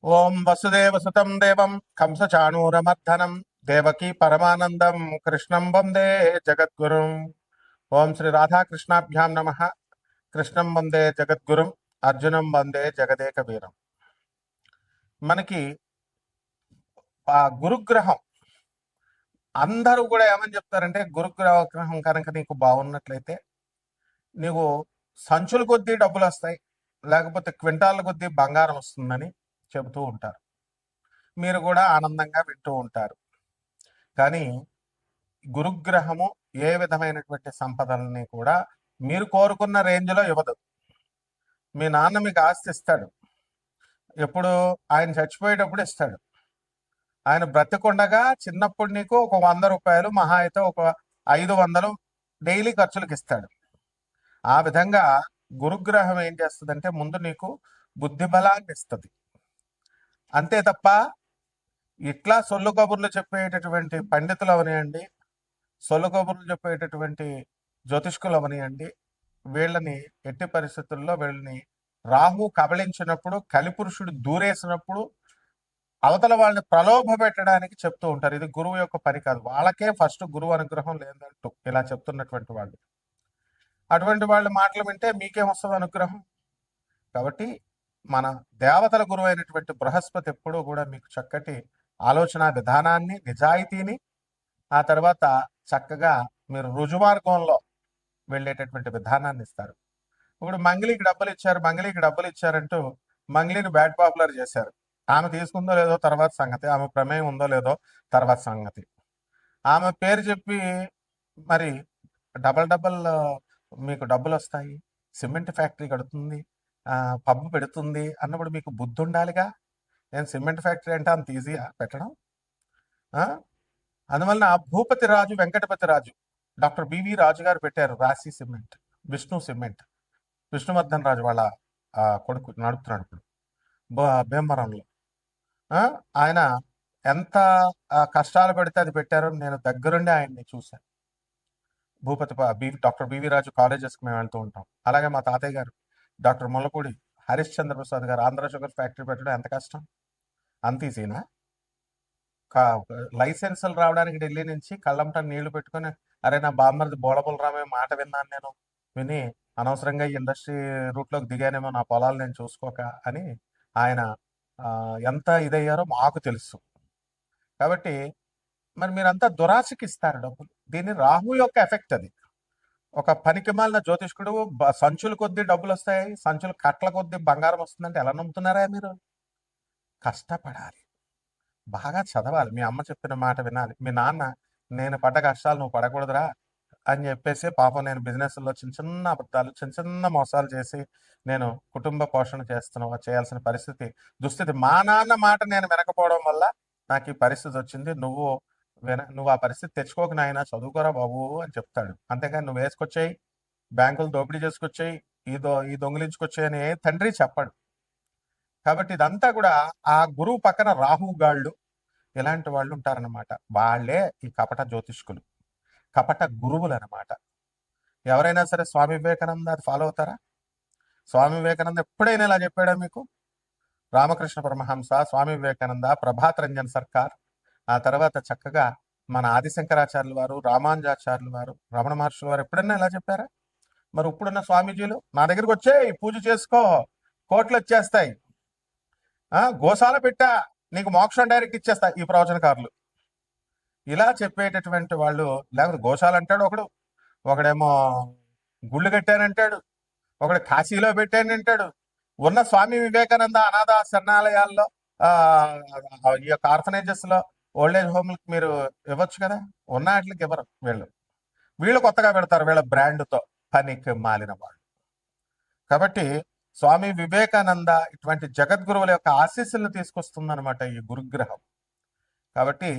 ఓం వసుదేవసుతం దేవం కంసచాణూరమర్దనం దేవకీ పరమానందం కృష్ణం వందే జగద్గురుం. ఓం శ్రీ రాధాకృష్ణాభ్యాం నమ. కృష్ణం వందే జగద్గురుం, అర్జునం వందే జగదేక వీరం. మనకి ఆ గురుగ్రహం అందరూ కూడా ఏమని చెప్తారంటే, గురుగ్రహం కనుక నీకు బాగున్నట్లయితే నీకు సంచుల కొద్దీ డబ్బులు వస్తాయి, లేకపోతే క్వింటాల కొద్దీ బంగారం వస్తుందని చెబుతూ ఉంటారు. మీరు కూడా ఆనందంగా వింటూ ఉంటారు. కానీ గురుగ్రహము ఏ విధమైనటువంటి సంపదల్ని కూడా మీరు కోరుకున్న రేంజ్లో ఇవ్వదు. మీ నాన్న మీకు ఆస్తి ఇస్తాడు, ఎప్పుడు ఆయన చచ్చిపోయేటప్పుడు ఇస్తాడు. ఆయన బ్రతికుండగా చిన్నప్పుడు నీకు ఒక 100 రూపాయలు, మహా అయితే ఒక 500 డైలీ ఖర్చులకు ఇస్తాడు. ఆ విధంగా గురుగ్రహం ఏం చేస్తుందంటే ముందు నీకు బుద్ధి బలాన్ని ఇస్తుంది. అంతే తప్ప ఇట్లా సొల్లు కబుర్లు చెప్పేటటువంటి పండితులు అవనియండి, సొల్లు కబుర్లు చెప్పేటటువంటి జ్యోతిష్కులు అవనియండి, వీళ్ళని ఎట్టి పరిస్థితుల్లో వీళ్ళని రాహు కబళించినప్పుడు, కలిపురుషుడు దూరేసినప్పుడు అవతల వాళ్ళని ప్రలోభ పెట్టడానికి చెప్తూ ఉంటారు. ఇది గురువు యొక్క పని కాదు. వాళ్ళకే ఫస్ట్ గురువు అనుగ్రహం లేదంటూ ఇలా చెప్తున్నటువంటి వాళ్ళు. అటువంటి వాళ్ళ మాటలు వింటే మీకేమొస్తుంది అనుగ్రహం? కాబట్టి మన దేవతల గురువు అయినటువంటి బృహస్పతి ఎప్పుడూ కూడా మీకు చక్కటి ఆలోచన విధానాన్ని, నిజాయితీని, ఆ తర్వాత చక్కగా మీరు రుజుమార్గంలో వెళ్ళేటటువంటి విధానాన్ని ఇస్తారు. ఇప్పుడు మంగళికి డబ్బులు ఇచ్చారంటూ మంగళిని బ్యాడ్ పాపులర్ చేశారు. ఆమె తీసుకుందో లేదో తర్వాత సంగతి, ఆమె ప్రమేయం ఉందో లేదో తర్వాత సంగతి. ఆమె పేరు చెప్పి మరి డబల్ మీకు డబ్బులు వస్తాయి, సిమెంట్ ఫ్యాక్టరీ కడుతుంది, పబ్బు పెడుతుంది అన్నప్పుడు మీకు బుద్ధి ఉండాలిగా. నేను సిమెంట్ ఫ్యాక్టరీ అంటే అంత ఈజీగా పెట్టడం? అందువలన భూపతి రాజు వెంకటపతి రాజు డాక్టర్ బివి రాజు గారు పెట్టారు రాశి సిమెంట్, విష్ణు సిమెంట్. విష్ణువర్ధన్ రాజు వాళ్ళ కొడుకు నడుపుతున్నాడు ఇప్పుడు భీమవరంలో. ఆయన ఎంత కష్టాలు పెడితే అది పెట్టారో నేను దగ్గరుండి ఆయన్ని చూశాను. డాక్టర్ బివి రాజు కాలేజెస్కి మేము వెళ్తూ ఉంటాం. అలాగే మా తాతయ్య గారు డాక్టర్ ముల్లపూడి హరిశ్చంద్ర ప్రసాద్ గారు ఆంధ్ర షుగర్ ఫ్యాక్టరీ పెట్టడం ఎంత కష్టం? అంత ఈజీనా? లైసెన్సులు రావడానికి ఢిల్లీ నుంచి కళ్ళంట నీళ్లు పెట్టుకుని, అరే నా బామ్మర్ది బోళబుల్ రామే మాట విన్నాను, నేను విని అనవసరంగా ఈ ఇండస్ట్రీ రూట్లోకి దిగానేమో, నా పొలాలు నేను చూసుకోక అని ఆయన ఎంత ఇదయ్యారో మాకు తెలుసు. కాబట్టి మరి మీరంతా దురాశకి ఇస్తారు డబ్బులు. దీన్ని రాహు యొక్క ఎఫెక్ట్. అది ఒక పనికిమాలిన జ్యోతిష్కుడు సంచుల కొద్దీ డబ్బులు వస్తాయి, సంచుల కట్ల కొద్దీ బంగారం వస్తుందంటే ఎలా నమ్ముతున్నారా మీరు? కష్టపడాలి, బాగా చదవాలి, మీ అమ్మ చెప్పిన మాట వినాలి. మీ నాన్న నేను పడ్డ కష్టాలు నువ్వు పడకూడదురా అని చెప్పేసి పాపం నేను బిజినెస్లో చిన్న చిన్న అబద్ధాలు, చిన్న చిన్న మోసాలు చేసి నేను కుటుంబ పోషణ చేయాల్సిన దుస్థితి మా నాన్న మాట నేను వినకపోవడం వల్ల నాకు ఈ పరిస్థితి వచ్చింది. నువ్వు ఆ పరిస్థితి తెచ్చుకోక నాయన, చదువుకోరా బాబు అని చెప్తాడు. అంతేగాని నువ్వు వేసుకొచ్చాయి, బ్యాంకులు దోపిడీ చేసుకొచ్చాయి, ఈ దొంగిలించుకొచ్చాయి అని తండ్రి చెప్పాడు. కాబట్టి ఇదంతా కూడా ఆ గురువు పక్కన రాహుగాళ్ళు ఇలాంటి వాళ్ళు ఉంటారనమాట. వాళ్ళే ఈ కపట జ్యోతిష్కులు, కపట గురువులు అనమాట. ఎవరైనా సరే స్వామి వివేకానంద అది ఫాలో అవుతారా? స్వామి వివేకానంద ఎప్పుడైనా ఇలా చెప్పాడా మీకు? రామకృష్ణ పరమహంస, స్వామి వివేకానంద, ప్రభాత్ రంజన్ సర్కార్, ఆ తర్వాత చక్కగా మన ఆదిశంకరాచార్యుల వారు, రామానుజాచార్యుల వారు, రమణ మహర్షుల వారు ఎప్పుడన్నా ఇలా చెప్పారా? మరి ఇప్పుడున్న స్వామీజీలు నా దగ్గరికి వచ్చేయి, పూజ చేసుకో, కోట్లు వచ్చేస్తాయి, గోశాల పెట్టా, నీకు మోక్షం డైరెక్ట్ ఇచ్చేస్తా, ఈ ప్రవచనకారులు ఇలా చెప్పేటటువంటి వాళ్ళు. లేకపోతే గోశాల అంటాడు ఒకడేమో గుళ్ళు కట్టానంటాడు, ఒకడు కాశీలో పెట్టానంటాడు. ఉన్న స్వామి వివేకానంద అనాథ శరణాలయాల్లో, ఈ యొక్క ఆర్ఫనేజెస్ లో, ఓల్డేజ్ హోమ్లకి మీరు ఇవ్వచ్చు కదా. ఉన్న వాటికి ఇవ్వరు వీళ్ళు కొత్తగా పెడతారు వీళ్ళ బ్రాండ్తో, పనికి మాలిన వాళ్ళు. కాబట్టి స్వామి వివేకానంద ఇటువంటి జగద్గురువుల యొక్క ఆశీస్సులను తీసుకొస్తుందన్నమాట ఈ గురుగ్రహం. కాబట్టి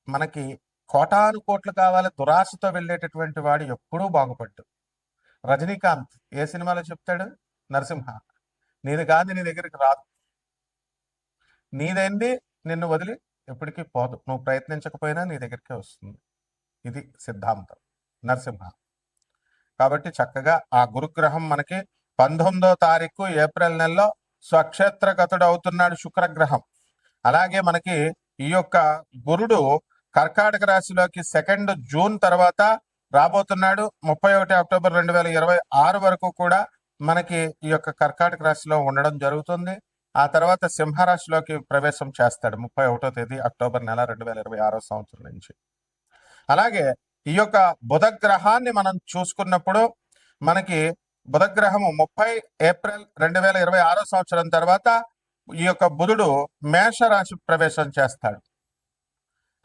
మనకి కోటాను కోట్లు కావాలి, దురాశతో వెళ్ళేటటువంటి వాడు ఎప్పుడూ బాగుపడ్డు. రజనీకాంత్ ఏ సినిమాలో చెప్తాడు? నరసింహ, నీది కాదు నీ దగ్గరికి రాదు, నీదైంది నిన్ను వదిలి ఎప్పటికీ పోదు, నువ్వు ప్రయత్నించకపోయినా నీ దగ్గరికే వస్తుంది. ఇది సిద్ధాంతం నరసింహ. కాబట్టి చక్కగా ఆ గురుగ్రహం మనకి 19వ తారీఖు ఏప్రిల్ నెలలో స్వక్షేత్రగతుడు అవుతున్నాడు శుక్రగ్రహం. అలాగే మనకి ఈ యొక్క గురుడు కర్కాటక రాశిలోకి 2 జూన్ తర్వాత రాబోతున్నాడు. 31 అక్టోబర్ 2026 వరకు కూడా మనకి ఈ యొక్క కర్కాటక రాశిలో ఉండడం జరుగుతుంది. ఆ తర్వాత సింహరాశిలోకి ప్రవేశం చేస్తాడు 31 తేదీ అక్టోబర్ నెల 2026 సంవత్సరం నుంచి. అలాగే ఈ యొక్క బుధ గ్రహాన్ని మనం చూసుకున్నప్పుడు మనకి బుధ గ్రహము 30 ఏప్రిల్ 2026 సంవత్సరం తర్వాత ఈ యొక్క బుధుడు మేషరాశి ప్రవేశం చేస్తాడు.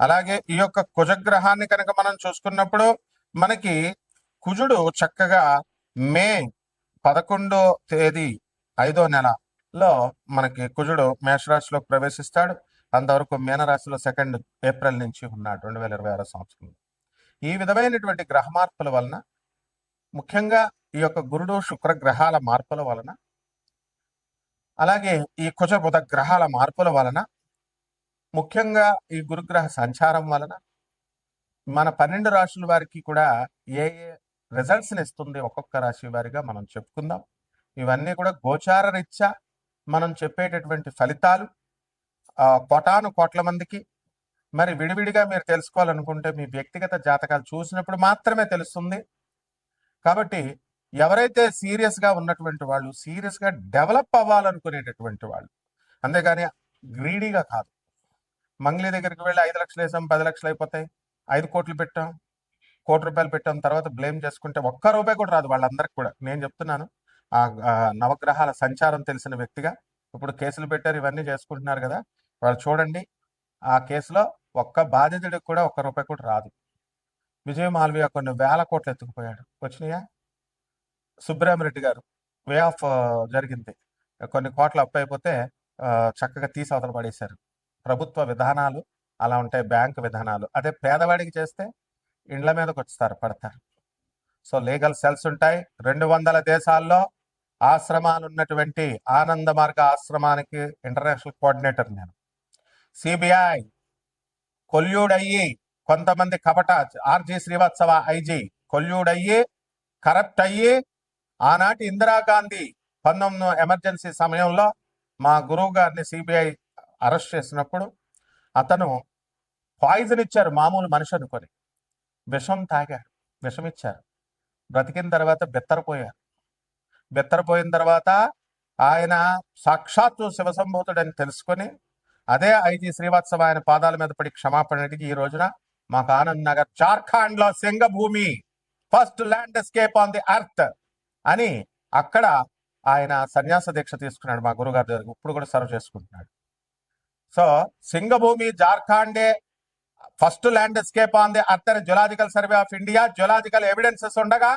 అలాగే ఈ యొక్క కుజగ్రహాన్ని కనుక మనం చూసుకున్నప్పుడు మనకి కుజుడు చక్కగా మే 11 తేదీ 5వ నెలలో మనకి కుజుడు మేషరాశిలో ప్రవేశిస్తాడు. అంతవరకు మీనరాశిలో 2 ఏప్రిల్ నుంచి ఉన్నాడు 2026 సంవత్సరంలో. ఈ విధమైనటువంటి గ్రహ మార్పుల వలన, ముఖ్యంగా ఈ యొక్క గురుడు శుక్ర గ్రహాల మార్పుల వలన, అలాగే ఈ కుజ బుధ గ్రహాల మార్పుల వలన, ముఖ్యంగా ఈ గురుగ్రహ సంచారం వలన మన 12 రాశుల వారికి కూడా ఏ ఏ రిజల్ట్స్ ఇస్తుంది ఒక్కొక్క రాశి వారిగా మనం చెప్పుకుందాం. ఇవన్నీ కూడా గోచార రీత్యా మనం చెప్పేటటువంటి ఫలితాలు కోటాను కోట్ల మందికి. మరి విడివిడిగా మీరు తెలుసుకోవాలనుకుంటే మీ వ్యక్తిగత జాతకాలు చూసినప్పుడు మాత్రమే తెలుస్తుంది. కాబట్టి ఎవరైతే సీరియస్గా ఉన్నటువంటి వాళ్ళు, సీరియస్గా డెవలప్ అవ్వాలనుకునేటటువంటి వాళ్ళు, అంతేగాని గ్రీడీగా కాదు. మంగ్లీ దగ్గరికి వెళ్ళి 5 లక్షలు వేసాం 10 లక్షలు అయిపోతాయి, 5 కోట్లు పెట్టాం, కోటి రూపాయలు పెట్టాం, తర్వాత బ్లేమ్ చేసుకుంటే ఒక్క రూపాయి కూడా రాదు వాళ్ళందరికి కూడా. నేను చెప్తున్నాను, ఆ నవగ్రహాల సంచారం తెలిసిన వ్యక్తిగా. ఇప్పుడు కేసులు పెట్టారు, ఇవన్నీ చేసుకుంటున్నారు కదా, వాళ్ళు చూడండి, ఆ కేసులో ఒక్క బాధితుడికి కూడా ఒక్క రూపాయి కూడా రాదు. విజయ్ మాల్వియా కొన్ని వేల కోట్లు ఎత్తుకుపోయాడు, వచ్చినాయా? సుబ్రహ్మరెడ్డి గారు వే ఆఫ్ జరిగింది, కొన్ని కోట్ల అప్పు అయిపోతే చక్కగా తీసి అవతల పడేశారు. ప్రభుత్వ విధానాలు అలా ఉంటాయి, బ్యాంకు విధానాలు. అదే పేదవాడికి చేస్తే ఇండ్ల మీదకి వస్తారు, పడతారు. సో లీగల్ సెల్స్ ఉంటాయి. 200 దేశాల్లో ఆశ్రమాలు ఉన్నటువంటి ఆనంద మార్గ ఆశ్రమానికి ఇంటర్నేషనల్ కోఆర్డినేటర్ నేను. సిబిఐ కొల్యూడ్ అయ్యి కొంతమంది కపట ఆర్జీ శ్రీవాత్సవ ఐజీ కొల్యూడ్ అయ్యి కరప్ట్ అయ్యి ఆనాటి ఇందిరాగాంధీ 19 ఎమర్జెన్సీ సమయంలో మా గురువు గారిని సిబిఐ అరెస్ట్ చేసినప్పుడు అతను పాయిజన్ ఇచ్చారు, మామూలు మనిషి అనుకొని విషం తాగాడు, విషం ఇచ్చారు. బ్రతికిన తర్వాత బెత్తరపోయారు. బెత్తరపోయిన తర్వాత ఆయన సాక్షాత్తు శివసంభూతుడని తెలుసుకొని అదే ఐజీ శ్రీవాత్సవ ఆయన పాదాల మీద పడి క్షమాపణ అడిగి ఈ రోజున మాకు ఆనంద్ నగర్ జార్ఖండ్ లో Singhbhum first landscape on the earth అని అక్కడ ఆయన సన్యాస దీక్ష తీసుకున్నాడు మా గురుగారి దగ్గర. ఇప్పుడు కూడా సర్వ్ చేసుకుంటున్నాడు. సో సింగభూమి జార్ఖండే first landscape on the earth అని geological survey of India geological evidences ఉండగా,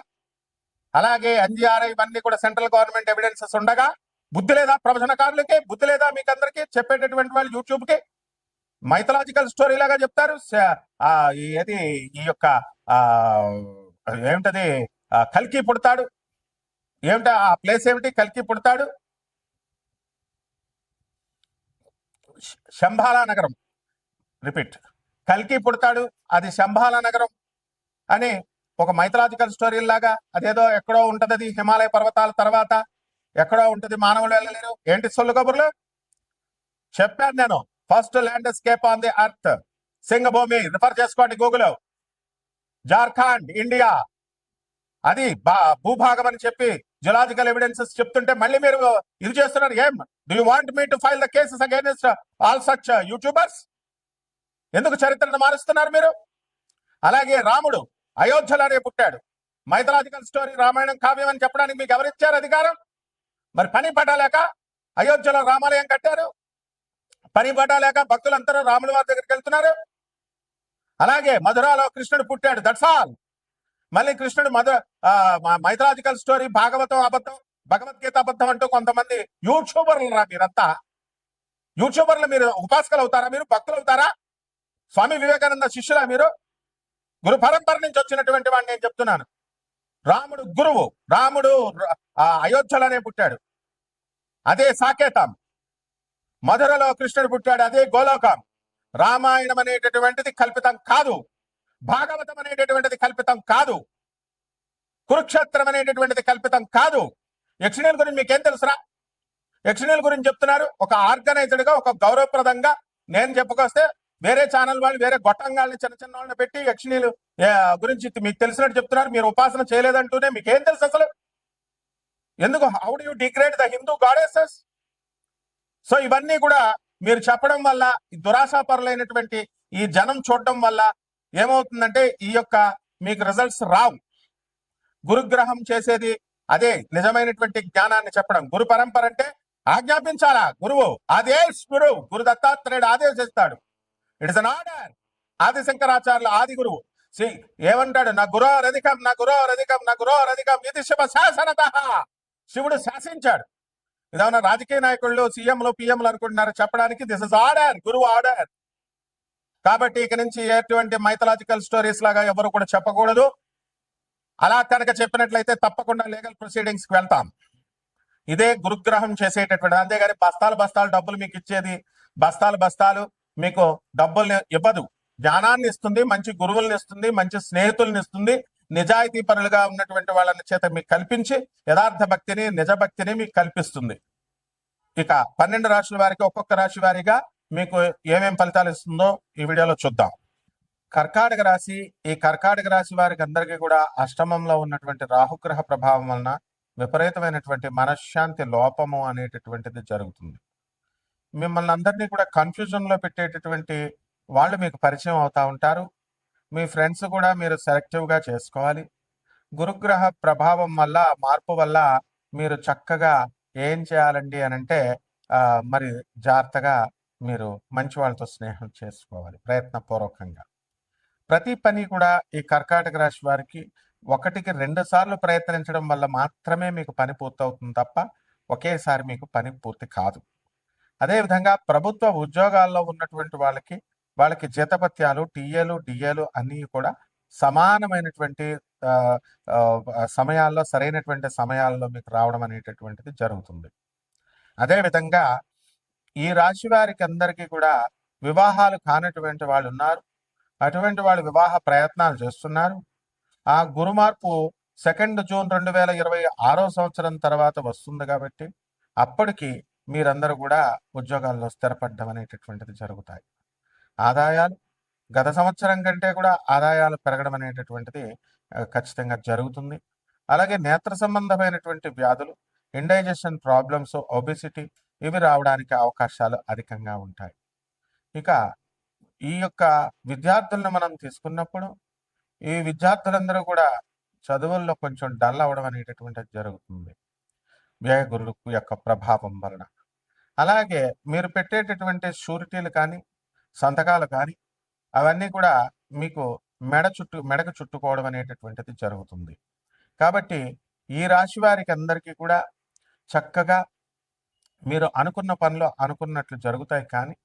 అలాగే ఎన్జిఆర్ఐ ఇవన్నీ కూడా సెంట్రల్ గవర్నమెంట్ ఎవిడెన్సెస్ ఉండగా బుద్ధి లేదా ప్రవచనకారులకి? బుద్ధి లేదా మీకు అందరికీ? చెప్పేటటువంటి వాళ్ళు యూట్యూబ్ కి మైథలాజికల్ స్టోరీ లాగా చెప్తారు. ఏది ఈ యొక్క ఏమిటది కల్కి పుడతాడు, ఏమిట ఆ ప్లేస్ ఏమిటి? కల్కి పుడతాడు శంబాలా నగరం. రిపీట్, కల్కి పుడతాడు, అది శంబాలా నగరం అని ఒక మైథలాజికల్ స్టోరీ లాగా. అదేదో ఎక్కడో ఉంటది, అది హిమాలయ పర్వతాల తర్వాత ఎక్కడో ఉంటది, మానవులు వెళ్ళలేరు. ఏంటి సొల్లు కబుర్లు చెప్పాను నేను. First landscape on the earth Singhbhum, refer చేసుకోండి గూగుల్. జార్ఖండ్ ఇండియా, అది భూభాగం అని చెప్పి జియోలాజికల్ ఎవిడెన్సెస్ చెప్తుంటే మళ్ళీ మీరు ఇది చేస్తున్నారు. ఏం do you want me to file the cases against all such YouTubers? ఎందుకు చరిత్రను మారుస్తున్నారు మీరు? అలాగే రాముడు అయోధ్యలోనే పుట్టాడు. మైథలాజికల్ స్టోరీ రామాయణం కావ్యం అని చెప్పడానికి మీకు ఎవరిచ్చారు అధికారం? మరి పని పడలేక అయోధ్యలో రామాలయం కట్టారు, పని పడలేక భక్తులందరూ రాముల వారి దగ్గరికి వెళ్తున్నారు. అలాగే మధురాలో కృష్ణుడు పుట్టాడు, దట్స్ ఆల్. మళ్ళీ కృష్ణుడు మైథలాజికల్ స్టోరీ భాగవతం అబద్ధం, భగవద్గీత అబద్ధం అంటూ కొంతమంది యూట్యూబర్లు రా మీరంతా. యూట్యూబర్లు మీరు ఉపాసకులు అవుతారా? మీరు భక్తులు అవుతారా? స్వామి వివేకానంద శిష్యులా మీరు? గురు పరంపర నుంచి వచ్చినటువంటి వాడిని నేను చెప్తున్నాను. రాముడు గురువు, రాముడు అయోధ్యలోనే పుట్టాడు, అదే సాకేతం. మధురలో కృష్ణుడు పుట్టాడు, అదే గోలోకం. రామాయణం అనేటటువంటిది కల్పితం కాదు, భాగవతం అనేటటువంటిది కల్పితం కాదు, కురుక్షేత్రం అనేటటువంటిది కల్పితం కాదు. యక్షిణీల గురించి మీకేం తెలుసురా? యక్షిణీల గురించి చెప్తున్నారు. ఒక ఆర్గనైజ్డ్ గా, ఒక గౌరవప్రదంగా నేను చెప్పుకొస్తే వేరే ఛానల్ వాళ్ళు వేరే గొట్టంగాళ్ళని చిన్న చిన్న వాళ్ళని పెట్టి యక్షిణీలు గురించి మీకు తెలిసినట్టు చెప్తున్నారు. మీరు ఉపాసన చేయలేదంటూనే మీకేం తెలుసు అసలు? ఎందుకు? How do you degrade the Hindu goddesses? So ఇవన్నీ కూడా మీరు చెప్పడం వల్ల, దురాశాపరులైనటువంటి ఈ జనం చూడడం వల్ల ఏమవుతుందంటే ఈ యొక్క మీకు రిజల్ట్స్ రావు. గురుగ్రహం చేసేది అదే, నిజమైనటువంటి జ్ఞానాన్ని చెప్పడం. గురు పరంపర అంటే ఆజ్ఞాపించాలా గురువు, ఆదేశ్ గురు దత్తాత్రేయుడు ఆదేశిస్తాడు. It's an order. ఆది శంకరాచార్యులు ఆది గురువు ఏమంటాడు? నా గురో రధికం, నా గురో రధికం, నా గురో రధికం ఇది శివ శాసనత. శివుడు శాసించాడు. ఇదేమన్నా రాజకీయ నాయకులు, సీఎంలు, పిఎంలు అనుకుంటున్నారు చెప్పడానికి. దిస్ ఇస్ ఆర్డర్, గురువు ఆర్డర్. కాబట్టి ఇక నుంచి ఎటువంటి మైథలాజికల్ స్టోరీస్ లాగా ఎవరు కూడా చెప్పకూడదు. అలా కనుక చెప్పినట్లయితే తప్పకుండా లీగల్ ప్రొసీడింగ్స్ కి వెళ్తాం. ఇదే గురుగ్రహం చేసేటటువంటి. అంతేగాని బస్తాలు బస్తాలు డబ్బులు మీకు ఇచ్చేది, బస్తాలు బస్తాలు మీకు డబ్బుల్ని ఇవ్వదు. జ్ఞానాన్ని ఇస్తుంది, మంచి గురువుల్ని ఇస్తుంది, మంచి స్నేహితుల్ని ఇస్తుంది, నిజాయితీ పరులుగా ఉన్నటువంటి వాళ్ళని చేత మీకు కల్పించి యథార్థ భక్తిని, నిజ భక్తిని మీకు కల్పిస్తుంది. ఇక 12 రాశుల వారికి ఒక్కొక్క రాశి వారిగా మీకు ఏమేం ఫలితాలు ఇస్తుందో ఈ వీడియోలో చూద్దాం. కర్కాటక రాశి. ఈ కర్కాటక రాశి వారికి అందరికీ కూడా అష్టమంలో ఉన్నటువంటి రాహుగ్రహ ప్రభావం వలన విపరీతమైనటువంటి మనశ్శాంతి లోపము అనేటటువంటిది జరుగుతుంది. మిమ్మల్ని అందరినీ కూడా కన్ఫ్యూజన్ లో పెట్టేటటువంటి వాళ్ళు మీకు పరిచయం అవుతా ఉంటారు. మీ ఫ్రెండ్స్ కూడా మీరు సెలెక్టివ్ గా చేసుకోవాలి. గురుగ్రహ ప్రభావం వల్ల, మార్పు వల్ల మీరు చక్కగా ఏం చేయాలండి అని అంటే మరి జాగ్రత్తగా మీరు మంచి వాళ్ళతో స్నేహం చేసుకోవాలి ప్రయత్నపూర్వకంగా. ప్రతి పని కూడా ఈ కర్కాటక రాశి వారికి 1కి 2 సార్లు ప్రయత్నించడం వల్ల మాత్రమే మీకు పని పూర్తవుతుంది తప్ప ఒకేసారి మీకు పని పూర్తి కాదు. అదేవిధంగా ప్రభుత్వ ఉద్యోగాల్లో ఉన్నటువంటి వాళ్ళకి జీతభత్యాలు, టీఏలు, డిఏలు అన్నీ కూడా సమానమైనటువంటి సమయాల్లో, సరైనటువంటి సమయాల్లో మీకు రావడం అనేటటువంటిది జరుగుతుంది. అదేవిధంగా ఈ రాశి వారికి అందరికీ కూడా వివాహాలు కానటువంటి వాళ్ళు ఉన్నారు. అటువంటి వాళ్ళు వివాహ ప్రయత్నాలు చేస్తున్నారు. ఆ గురు మార్పు 2 జూన్ 2026 సంవత్సరం తర్వాత వస్తుంది కాబట్టి అప్పటికి మీరందరూ కూడా ఉద్యోగాల్లో స్థిరపడడం అనేటటువంటిది జరుగుతాయి. ఆదాయాలు గత సంవత్సరం కంటే కూడా ఆదాయాలు పెరగడం అనేటటువంటిది ఖచ్చితంగా జరుగుతుంది. అలాగే నేత్ర సంబంధమైనటువంటి వ్యాధులు, ఇండైజెషన్ ప్రాబ్లమ్స్, ఒబెసిటీ ఇవి రావడానికి అవకాశాలు అధికంగా ఉంటాయి. ఇక ఈ యొక్క విద్యార్థులను మనం తీసుకున్నప్పుడు ఈ విద్యార్థులందరూ కూడా చదువుల్లో కొంచెం డల్ అవ్వడం అనేటటువంటిది జరుగుతుంది వ్యయ గురువు యొక్క ప్రభావం వలన. అలాగే మీరు పెట్టేటటువంటి షూరిటీలు కానీ, సంతకాలు కానీ అవన్నీ కూడా మీకు మెడకు చుట్టుకోవడం అనేటటువంటిది జరుగుతుంది. కాబట్టి ఈ రాశి వారికి అందరికీ కూడా చక్కగా మీరు అనుకున్న పనులు అనుకున్నట్లు జరుగుతాయి. కానీ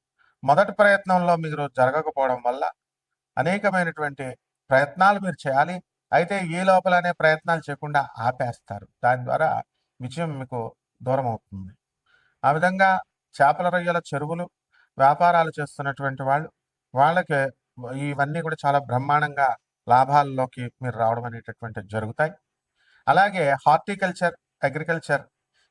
మొదటి ప్రయత్నంలో మీరు జరగకపోవడం వల్ల అనేకమైనటువంటి ప్రయత్నాలు మీరు చేయాలి. అయితే ఈ లోపలనే ప్రయత్నాలు చేయకుండా ఆపేస్తారు. దాని ద్వారా విజయం మీకు దూరం అవుతుంది. ఆ విధంగా చేపల రొయ్యల చెరువులు వ్యాపారాలు చేస్తున్నటువంటి వాళ్ళకి ఇవన్నీ కూడా చాలా బ్రహ్మాండంగా లాభాల్లోకి మీరు రావడం అనేటటువంటివి జరుగుతాయి. అలాగే హార్టికల్చర్, అగ్రికల్చర్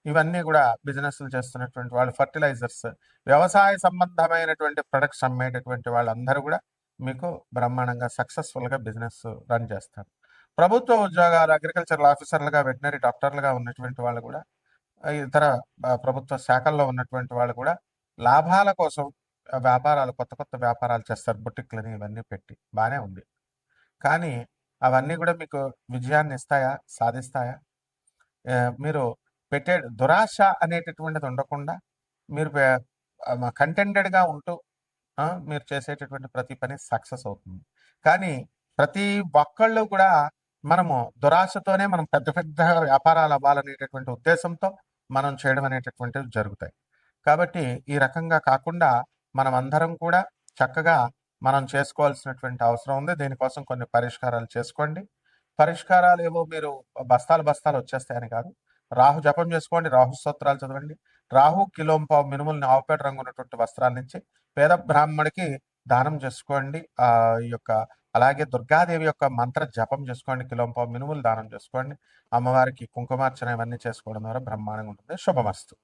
ఇవన్నీ కూడా బిజినెస్లు చేస్తున్నటువంటి వాళ్ళు, ఫర్టిలైజర్స్, వ్యవసాయ సంబంధమైనటువంటి ప్రొడక్ట్స్ అమ్మేటటువంటి వాళ్ళందరూ కూడా మీకు బ్రహ్మాండంగా సక్సెస్ఫుల్గా బిజినెస్ రన్ చేస్తారు. ప్రభుత్వ ఉద్యోగాలు, అగ్రికల్చరల్ ఆఫీసర్లుగా, వెటనరీ డాక్టర్లుగా ఉన్నటువంటి వాళ్ళు కూడా, ఇతర ప్రభుత్వ శాఖల్లో ఉన్నటువంటి వాళ్ళు కూడా లాభాల కోసం వ్యాపారాలు, కొత్త కొత్త వ్యాపారాలు చేస్తారు. బుటిక్లని ఇవన్నీ పెట్టి బాగానే ఉంది. కానీ అవన్నీ కూడా మీకు విజయాన్ని ఇస్తాయా, సాధిస్తాయా? మీరు పెట్టే దురాశ అనేటటువంటిది ఉండకుండా మీరు కంటెంటెడ్గా ఉంటూ మీరు చేసేటటువంటి ప్రతి పని సక్సెస్ అవుతుంది. కానీ ప్రతి ఒక్కళ్ళు కూడా మనము దురాశతోనే మనం పెద్ద పెద్ద వ్యాపారాలు అవ్వాలనేటటువంటి ఉద్దేశంతో మనం చేయడం అనేటటువంటివి జరుగుతాయి. కాబట్టి ఈ రకంగా కాకుండా మనం అందరం కూడా చక్కగా మనం చేసుకోవాల్సినటువంటి అవసరం ఉంది. దీనికోసం కొన్ని పరిష్కారాలు చేసుకోండి. పరిష్కారాలు ఏవో మీరు బస్తాలు వచ్చేస్తాయని కాదు. రాహు జపం చేసుకోండి, రాహు స్తోత్రాలు చదవండి. రాహు కిలోంపావు మినుముల్ని ఆవుపేట రంగు ఉన్నటువంటి వస్త్రాల నుంచి పేద బ్రాహ్మడికి దానం చేసుకోండి. ఈ యొక్క అలాగే దుర్గాదేవి యొక్క మంత్ర జపం చేసుకోండి. కిలోంపావు మినుములు దానం చేసుకోండి. అమ్మవారికి కుంకుమార్చన ఇవన్నీ చేసుకోవడం ద్వారా బ్రహ్మాండంగా ఉంటుంది. శుభమస్తు.